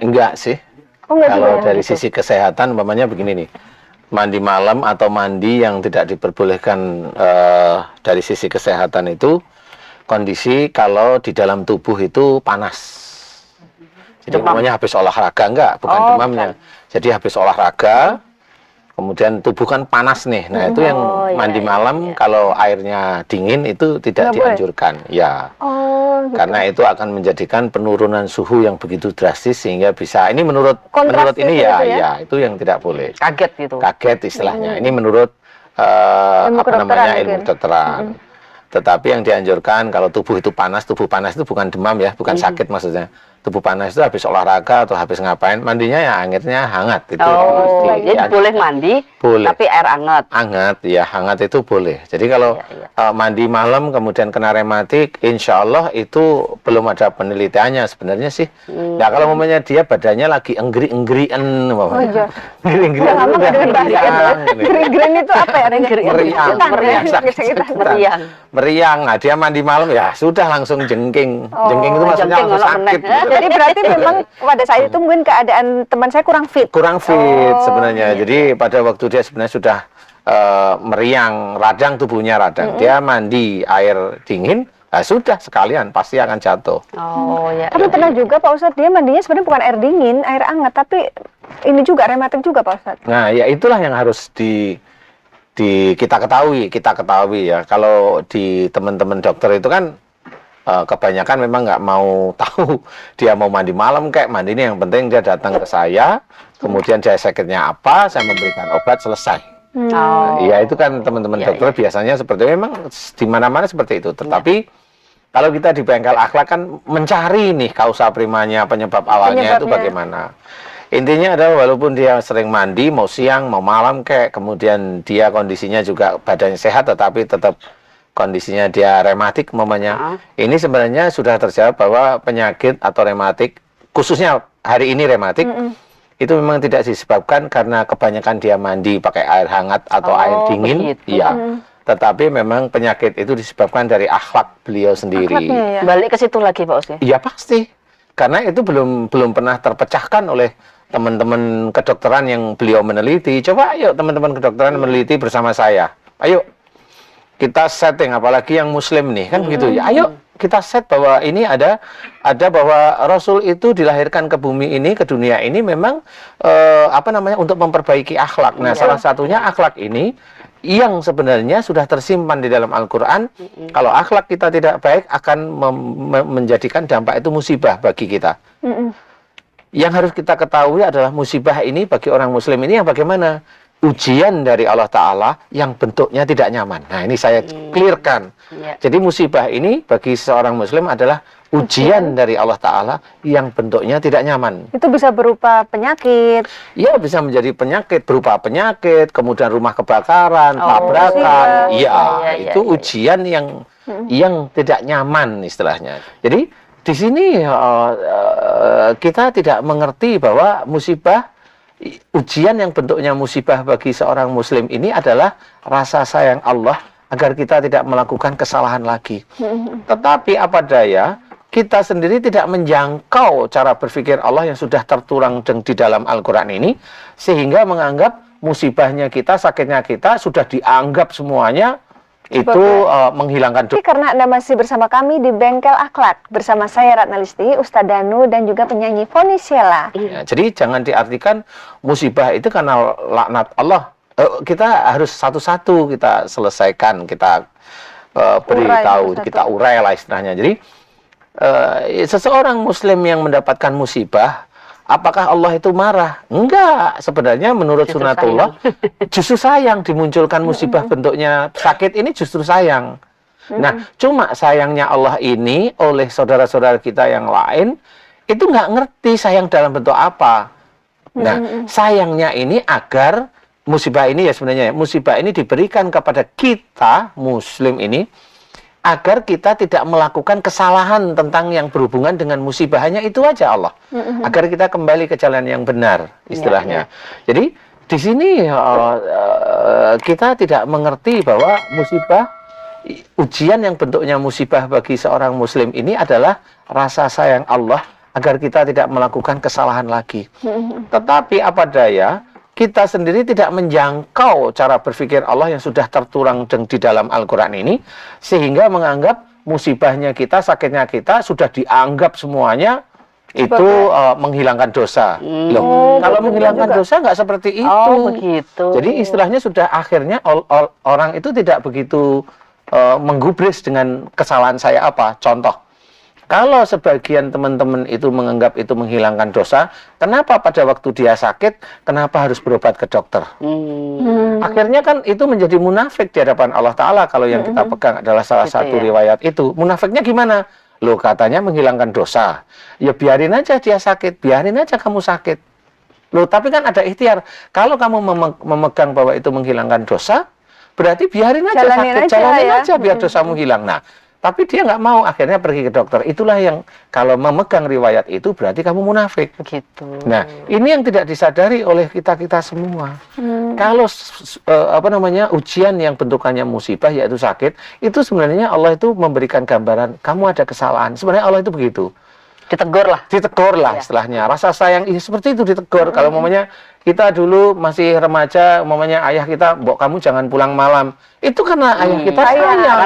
Enggak sih. Kalau dari sisi kesehatan, umpamanya begini nih, mandi malam atau mandi yang tidak diperbolehkan dari sisi kesehatan itu kondisi kalau di dalam tubuh itu panas. Jadi umpamanya habis olahraga, enggak, bukan demamnya. Jadi habis olahraga, kemudian tubuh kan panas nih. Nah, itu yang mandi malam kalau airnya dingin itu tidak dianjurkan. Ya. Karena itu akan menjadikan penurunan suhu yang begitu drastis sehingga bisa ini menurut ini ya itu yang tidak boleh. Kaget gitu. Kaget istilahnya. Ini menurut ilmu kedokteran. Tetapi yang dianjurkan kalau tubuh itu panas itu bukan demam ya, bukan sakit maksudnya. Tubuh panas itu habis olahraga atau habis ngapain, mandinya ya airnya hangat itu. Jadi boleh mandi, tapi air hangat. Hangat, ya hangat itu boleh. Jadi kalau mandi malam kemudian kena rematik, insya Allah itu belum ada penelitiannya sebenarnya sih. Nah kalau momennya dia badannya lagi enggeri-enggerian, enggeri-enggerian itu apa ya? Meriang. Nah dia mandi malam ya sudah langsung jengking. Jengking itu maksudnya langsung sakit. Jadi berarti memang pada saat itu mungkin keadaan teman saya kurang fit. Sebenarnya. Jadi pada waktu dia sebenarnya sudah meriang, radang tubuhnya radang. Dia mandi air dingin, sudah sekalian pasti akan jatuh. Tapi pernah juga Pak Ustadz, dia mandinya sebenarnya bukan air dingin, air hangat, tapi ini juga rematik juga Pak Ustadz. Nah, ya itulah yang harus kita ketahui ya. Kalau di teman-teman dokter itu kan kebanyakan memang nggak mau tahu dia mau mandi malam kayak mandi ini, yang penting dia datang ke saya, kemudian dia sakitnya apa, saya memberikan obat, selesai. Ya itu kan teman-teman dokter biasanya seperti memang di mana-mana seperti itu. Tetapi kalau kita di bengkel akhlak kan mencari nih kausa primanya, penyebab awalnya itu bagaimana. Intinya adalah walaupun dia sering mandi mau siang mau malam kayak, kemudian dia kondisinya juga badannya sehat tetapi tetap kondisinya dia rematik umpamanya, ini sebenarnya sudah terjawab bahwa penyakit atau rematik, khususnya hari ini rematik, itu memang tidak disebabkan karena kebanyakan dia mandi pakai air hangat atau air dingin, tetapi memang penyakit itu disebabkan dari akhlak beliau sendiri. Balik ke situ lagi Pak Ustadz. Iya pasti, karena itu belum pernah terpecahkan oleh teman-teman kedokteran yang beliau meneliti. Coba ayo teman-teman kedokteran meneliti bersama saya. Ayo kita setting, apalagi yang muslim nih kan begitu ya. Ayo kita set bahwa ini ada bahwa Rasul itu dilahirkan ke bumi ini, ke dunia ini memang untuk memperbaiki akhlak. Nah, salah satunya akhlak ini yang sebenarnya sudah tersimpan di dalam Al-Qur'an. Kalau akhlak kita tidak baik akan menjadikan dampak itu musibah bagi kita. Yang harus kita ketahui adalah musibah ini bagi orang muslim ini yang bagaimana? Ujian dari Allah Ta'ala yang bentuknya tidak nyaman. Nah ini saya clearkan. Jadi musibah ini bagi seorang muslim adalah ujian dari Allah Ta'ala yang bentuknya tidak nyaman. Itu bisa berupa penyakit. Iya, bisa menjadi penyakit, berupa penyakit, kemudian rumah kebakaran, tabrakan. Itu ujian yang tidak nyaman istilahnya. Jadi di sini kita tidak mengerti bahwa musibah, ujian yang bentuknya musibah bagi seorang muslim ini adalah rasa sayang Allah agar kita tidak melakukan kesalahan lagi. Tetapi apa daya, kita sendiri tidak menjangkau cara berpikir Allah yang sudah tertuang di dalam Al-Quran ini, sehingga menganggap musibahnya kita, sakitnya kita sudah dianggap semuanya itu menghilangkan dosa. Karena Anda masih bersama kami di Bengkel Akhlak, bersama saya Ratna Listi, Ustadz Danu, dan juga penyanyi Foni Sheila. Ya, jadi jangan diartikan musibah itu karena laknat Allah. Kita harus satu-satu kita selesaikan, kita beritahu, kita urai lah istilahnya. Jadi seseorang muslim yang mendapatkan musibah, apakah Allah itu marah? Enggak, sebenarnya menurut sunatullah justru sayang dimunculkan musibah bentuknya sakit ini, justru sayang. Nah, cuma sayangnya Allah ini oleh saudara-saudara kita yang lain itu nggak ngerti sayang dalam bentuk apa. Nah, sayangnya ini agar musibah ini musibah ini diberikan kepada kita muslim ini agar kita tidak melakukan kesalahan tentang yang berhubungan dengan musibah. Hanya itu aja Allah. Agar kita kembali ke jalan yang benar, istilahnya. Jadi, di sini kita tidak mengerti bahwa musibah, ujian yang bentuknya musibah bagi seorang muslim ini adalah rasa sayang Allah agar kita tidak melakukan kesalahan lagi. Tetapi apa daya, kita sendiri tidak menjangkau cara berpikir Allah yang sudah tertuang di dalam Al-Quran ini, sehingga menganggap musibahnya kita, sakitnya kita sudah dianggap semuanya itu menghilangkan dosa. Loh, kalau menghilangkan dosa nggak seperti itu. Oh, begitu. Jadi istilahnya sudah akhirnya orang itu tidak begitu menggubris dengan kesalahan saya apa. Contoh, kalau sebagian teman-teman itu menganggap itu menghilangkan dosa, kenapa pada waktu dia sakit, kenapa harus berobat ke dokter? Akhirnya kan itu menjadi munafik di hadapan Allah Ta'ala kalau yang kita pegang adalah salah Gitu satu ya. riwayat itu. Munafiknya gimana? Loh, katanya menghilangkan dosa. Ya biarin aja dia sakit, biarin aja kamu sakit. Loh, tapi kan ada ikhtiar. Kalau kamu memegang bahwa itu menghilangkan dosa, berarti biarin aja sakit, jalanin aja biar dosamu hilang. Nah, tapi dia nggak mau, akhirnya pergi ke dokter. Itulah yang kalau memegang riwayat itu berarti kamu munafik. Begitu. Nah, ini yang tidak disadari oleh kita-kita semua. Kalau ujian yang bentukannya musibah yaitu sakit, itu sebenarnya Allah itu memberikan gambaran kamu ada kesalahan. Sebenarnya Allah itu begitu. Ditegur lah. Istilahnya. Rasa sayang ini seperti itu ditegur. Kalau umpamanya kita dulu masih remaja, umpamanya ayah kita, "Mbok kamu jangan pulang malam." Itu karena ayah kita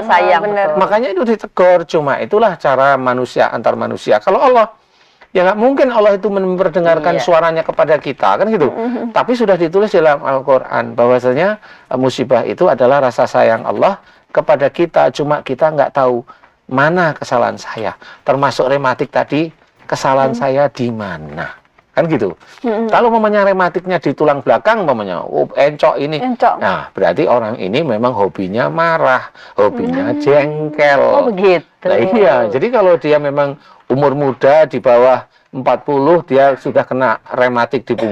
sayang. Bener. Makanya itu ditegur. Cuma itulah cara manusia antar manusia. Kalau Allah, ya nggak mungkin Allah itu memperdengarkan suaranya kepada kita, kan gitu. Tapi sudah ditulis dalam Al-Quran bahwasanya musibah itu adalah rasa sayang Allah kepada kita. Cuma kita nggak tahu mana kesalahan saya. Termasuk rematik tadi, kesalahan saya di mana. Kan gitu. Kalau mamanya rematiknya di tulang belakang, mamanya encok ini. Nah, berarti orang ini memang hobinya marah, hobinya jengkel. Oh, begitu. Nah, iya. Jadi kalau dia memang umur muda di bawah 40, dia sudah kena rematik di punggung.